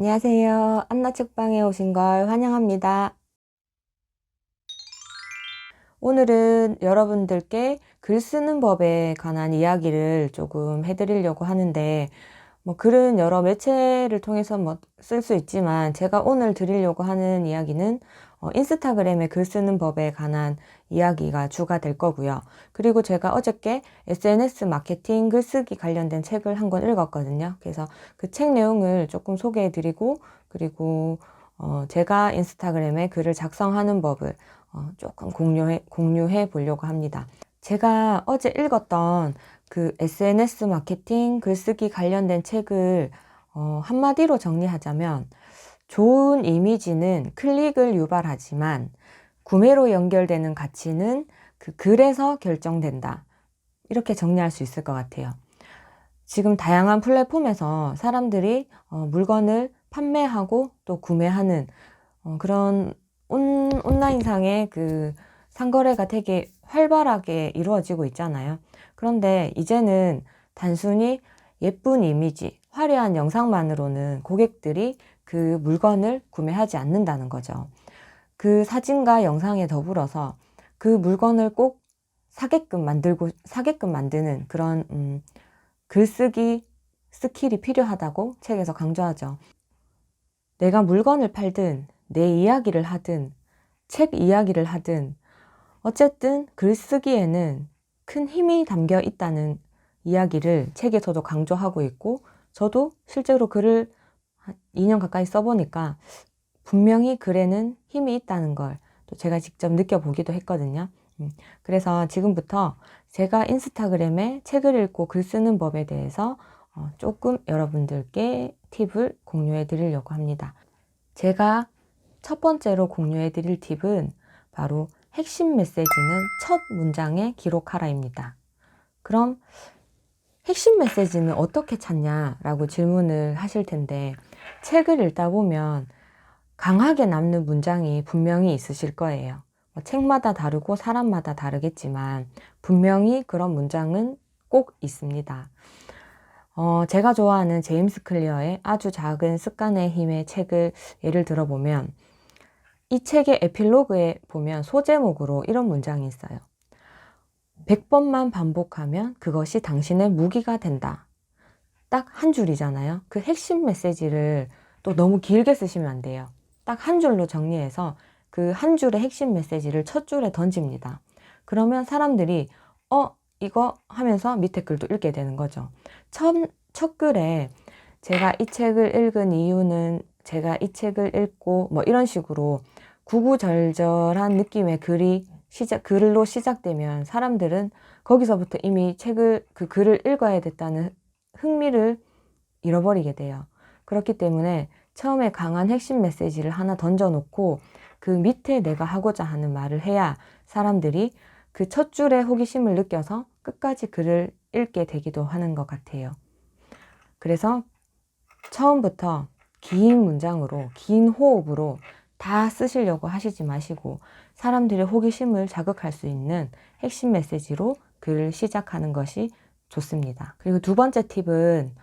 안녕하세요. 안나책방에 오신 걸 환영합니다. 오늘은 여러분들께 글 쓰는 법에 관한 이야기를 조금 해드리려고 하는데, 글은 여러 매체를 통해서 쓸 수 있지만, 제가 오늘 드리려고 하는 이야기는 인스타그램에 글 쓰는 법에 관한 이야기가 주가 될 거고요. 그리고 제가 어저께 SNS 마케팅 글쓰기 관련된 책을 한 권 읽었거든요. 그래서 그 책 내용을 조금 소개해드리고, 그리고 제가 인스타그램에 글을 작성하는 법을 조금 공유해 보려고 합니다. 제가 어제 읽었던 그 SNS 마케팅 글쓰기 관련된 책을 한마디로 정리하자면, 좋은 이미지는 클릭을 유발하지만 구매로 연결되는 가치는 그 글에서 결정된다. 이렇게 정리할 수 있을 것 같아요. 지금 다양한 플랫폼에서 사람들이 물건을 판매하고 또 구매하는 그런 온라인상의 그 상거래가 되게 활발하게 이루어지고 있잖아요. 그런데 이제는 단순히 예쁜 이미지, 화려한 영상만으로는 고객들이 그 물건을 구매하지 않는다는 거죠. 그 사진과 영상에 더불어서 그 물건을 꼭 사게끔 만드는 그런 글쓰기 스킬이 필요하다고 책에서 강조하죠. 내가 물건을 팔든 내 이야기를 하든 책 이야기를 하든 어쨌든 글쓰기에는 큰 힘이 담겨 있다는 이야기를 책에서도 강조하고 있고, 저도 실제로 글을 한 2년 가까이 써보니까 분명히 글에는 힘이 있다는 걸 또 제가 직접 느껴보기도 했거든요. 그래서 지금부터 제가 인스타그램에 책을 읽고 글 쓰는 법에 대해서 조금 여러분들께 팁을 공유해 드리려고 합니다. 제가 첫 번째로 공유해 드릴 팁은 바로 핵심 메시지는 첫 문장에 기록하라입니다. 그럼 핵심 메시지는 어떻게 찾냐라고 질문을 하실 텐데, 책을 읽다 보면 강하게 남는 문장이 분명히 있으실 거예요. 책마다 다르고 사람마다 다르겠지만 분명히 그런 문장은 꼭 있습니다. 제가 좋아하는 제임스 클리어의 아주 작은 습관의 힘의 책을 예를 들어보면, 이 책의 에필로그에 보면 소제목으로 이런 문장이 있어요. 100번만 반복하면 그것이 당신의 무기가 된다. 딱 한 줄이잖아요. 그 핵심 메시지를 또 너무 길게 쓰시면 안 돼요. 딱 한 줄로 정리해서 그 한 줄의 핵심 메시지를 첫 줄에 던집니다. 그러면 사람들이 이거 하면서 밑에 글도 읽게 되는 거죠. 첫 글에 제가 이 책을 읽은 이유는, 제가 이 책을 읽고 이런 식으로 구구절절한 느낌의 글로 시작되면 사람들은 거기서부터 이미 그 글을 읽어야 됐다는 흥미를 잃어버리게 돼요. 그렇기 때문에 처음에 강한 핵심 메시지를 하나 던져놓고 그 밑에 내가 하고자 하는 말을 해야 사람들이 그 첫 줄에 호기심을 느껴서 끝까지 글을 읽게 되기도 하는 것 같아요. 그래서 처음부터 긴 문장으로, 긴 호흡으로 다 쓰시려고 하시지 마시고, 사람들의 호기심을 자극할 수 있는 핵심 메시지로 글을 시작하는 것이 좋습니다. 그리고 두 번째 팁은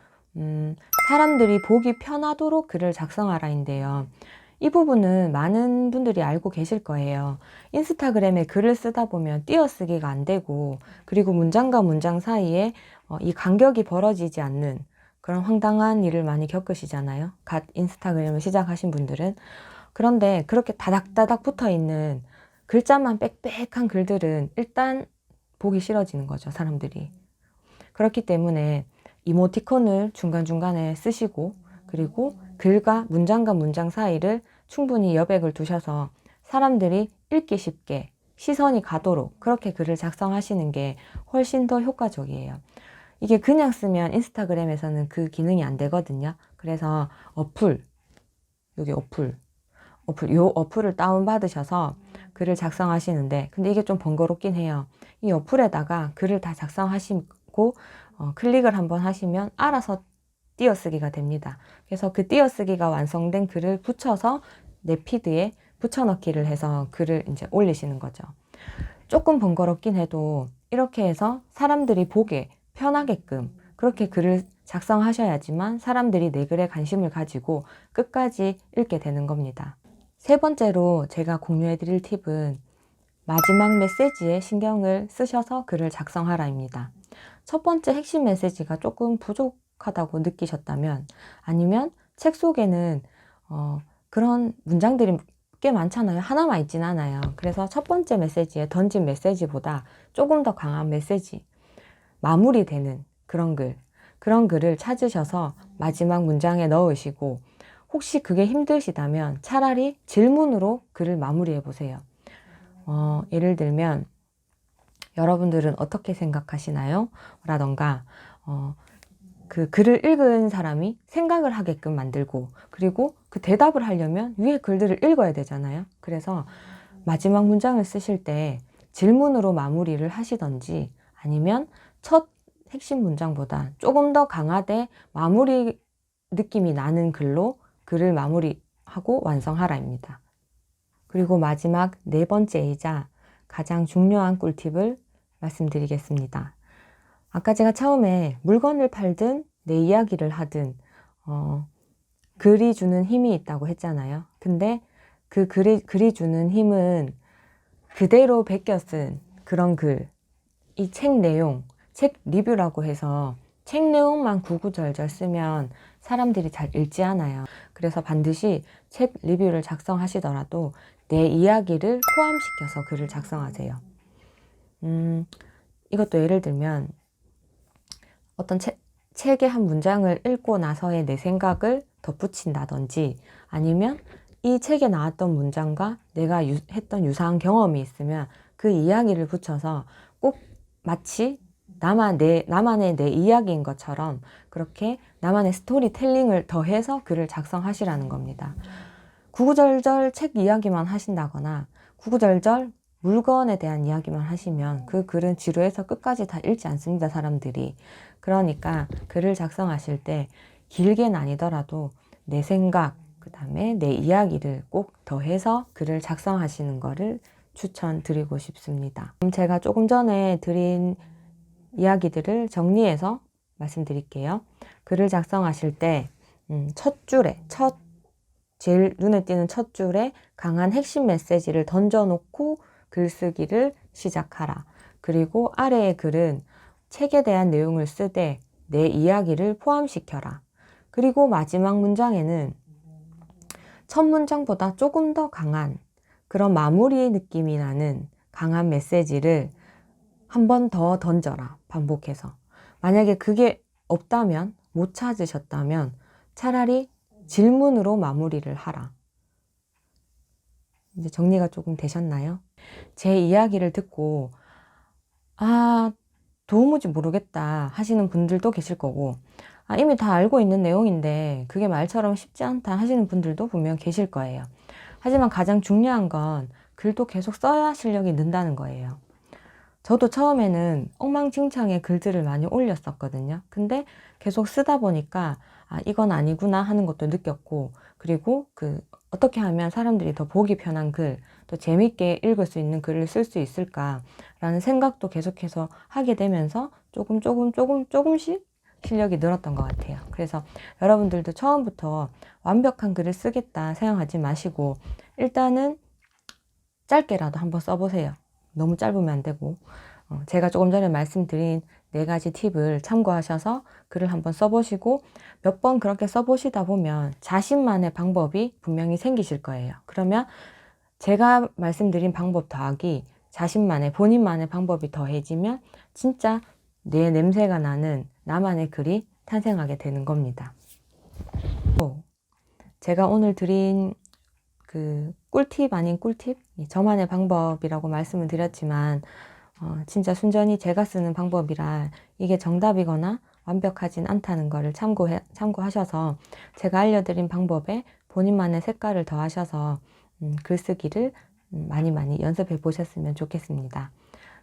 사람들이 보기 편하도록 글을 작성하라인데요. 이 부분은 많은 분들이 알고 계실 거예요. 인스타그램에 글을 쓰다 보면 띄어쓰기가 안 되고, 그리고 문장과 문장 사이에 이 간격이 벌어지지 않는 그런 황당한 일을 많이 겪으시잖아요. 갓 인스타그램을 시작하신 분들은. 그런데 그렇게 다닥다닥 붙어 있는 글자만 빽빽한 글들은 일단 보기 싫어지는 거죠, 사람들이. 그렇기 때문에 이모티콘을 중간중간에 쓰시고, 그리고 문장과 문장 사이를 충분히 여백을 두셔서 사람들이 읽기 쉽게 시선이 가도록 그렇게 글을 작성하시는 게 훨씬 더 효과적이에요. 이게 그냥 쓰면 인스타그램에서는 그 기능이 안 되거든요. 그래서 여기 요 어플을 다운받으셔서 글을 작성하시는데, 근데 이게 좀 번거롭긴 해요. 이 어플에다가 글을 다 작성하시고 클릭을 한번 하시면 알아서 띄어쓰기가 됩니다. 그래서 그 띄어쓰기가 완성된 글을 붙여서 내 피드에 붙여넣기를 해서 글을 이제 올리시는 거죠. 조금 번거롭긴 해도 이렇게 해서 사람들이 보게 편하게끔 그렇게 글을 작성하셔야지만 사람들이 내 글에 관심을 가지고 끝까지 읽게 되는 겁니다. 세 번째로 제가 공유해 드릴 팁은 마지막 메시지에 신경을 쓰셔서 글을 작성하라입니다. 첫 번째 핵심 메시지가 조금 부족하다고 느끼셨다면, 아니면 책 속에는 그런 문장들이 꽤 많잖아요. 하나만 있진 않아요. 그래서 첫 번째 메시지에 던진 메시지보다 조금 더 강한 메시지, 마무리되는 그런 글을 찾으셔서 마지막 문장에 넣으시고, 혹시 그게 힘드시다면 차라리 질문으로 글을 마무리해 보세요. 예를 들면 여러분들은 어떻게 생각하시나요? 라던가 그 글을 읽은 사람이 생각을 하게끔 만들고, 그리고 그 대답을 하려면 위에 글들을 읽어야 되잖아요. 그래서 마지막 문장을 쓰실 때 질문으로 마무리를 하시던지, 아니면 첫 핵심 문장보다 조금 더 강하되 마무리 느낌이 나는 글로 글을 마무리하고 완성하라입니다. 그리고 마지막 네 번째이자 가장 중요한 꿀팁을 말씀드리겠습니다. 아까 제가 처음에 물건을 팔든 내 이야기를 하든 글이 주는 힘이 있다고 했잖아요. 근데 그 글이 주는 힘은 그대로 베껴 쓴 그런 글, 이 책 내용, 책 리뷰라고 해서 책 내용만 구구절절 쓰면 사람들이 잘 읽지 않아요. 그래서 반드시 책 리뷰를 작성하시더라도 내 이야기를 포함시켜서 글을 작성하세요. 이것도 예를 들면 어떤 책의 한 문장을 읽고 나서의 내 생각을 덧붙인다든지, 아니면 이 책에 나왔던 문장과 내가 했던 유사한 경험이 있으면 그 이야기를 붙여서 꼭 마치 나만의 내 이야기인 것처럼 그렇게 나만의 스토리텔링을 더해서 글을 작성하시라는 겁니다. 구구절절 책 이야기만 하신다거나 구구절절 물건에 대한 이야기만 하시면 그 글은 지루해서 끝까지 다 읽지 않습니다, 사람들이. 그러니까 글을 작성하실 때 길게는 아니더라도 내 생각, 그 다음에 내 이야기를 꼭 더해서 글을 작성하시는 거를 추천드리고 싶습니다. 제가 조금 전에 드린 이야기들을 정리해서 말씀드릴게요. 글을 작성하실 때 제일 눈에 띄는 첫 줄에 강한 핵심 메시지를 던져놓고 글쓰기를 시작하라. 그리고 아래의 글은 책에 대한 내용을 쓰되 내 이야기를 포함시켜라. 그리고 마지막 문장에는 첫 문장보다 조금 더 강한 그런 마무리 느낌이 나는 강한 메시지를 한 번 더 던져라. 반복해서. 만약에 그게 없다면, 못 찾으셨다면 차라리 질문으로 마무리를 하라. 이제 정리가 조금 되셨나요? 제 이야기를 듣고 도무지 모르겠다 하시는 분들도 계실 거고, 이미 다 알고 있는 내용인데 그게 말처럼 쉽지 않다 하시는 분들도 분명 계실 거예요. 하지만 가장 중요한 건 글도 계속 써야 실력이 는다는 거예요. 저도 처음에는 엉망진창의 글들을 많이 올렸었거든요. 근데 계속 쓰다 보니까 이건 아니구나 하는 것도 느꼈고, 그리고 어떻게 하면 사람들이 더 보기 편한 글, 또 재밌게 읽을 수 있는 글을 쓸 수 있을까라는 생각도 계속해서 하게 되면서 조금씩 실력이 늘었던 것 같아요. 그래서 여러분들도 처음부터 완벽한 글을 쓰겠다 생각하지 마시고 일단은 짧게라도 한번 써보세요. 너무 짧으면 안 되고, 제가 조금 전에 말씀드린 4가지 팁을 참고하셔서 글을 한번 써보시고 몇 번 그렇게 써보시다 보면 자신만의 방법이 분명히 생기실 거예요. 그러면 제가 말씀드린 방법 더하기 본인만의 방법이 더해지면 진짜 내 냄새가 나는 나만의 글이 탄생하게 되는 겁니다. 제가 오늘 드린 그 꿀팁 아닌 꿀팁? 저만의 방법이라고 말씀을 드렸지만 진짜 순전히 제가 쓰는 방법이라 이게 정답이거나 완벽하진 않다는 것을 참고하셔서 제가 알려드린 방법에 본인만의 색깔을 더하셔서 글쓰기를 많이 연습해 보셨으면 좋겠습니다.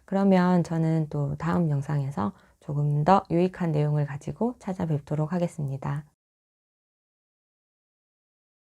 그러면 저는 또 다음 영상에서 조금 더 유익한 내용을 가지고 찾아뵙도록 하겠습니다.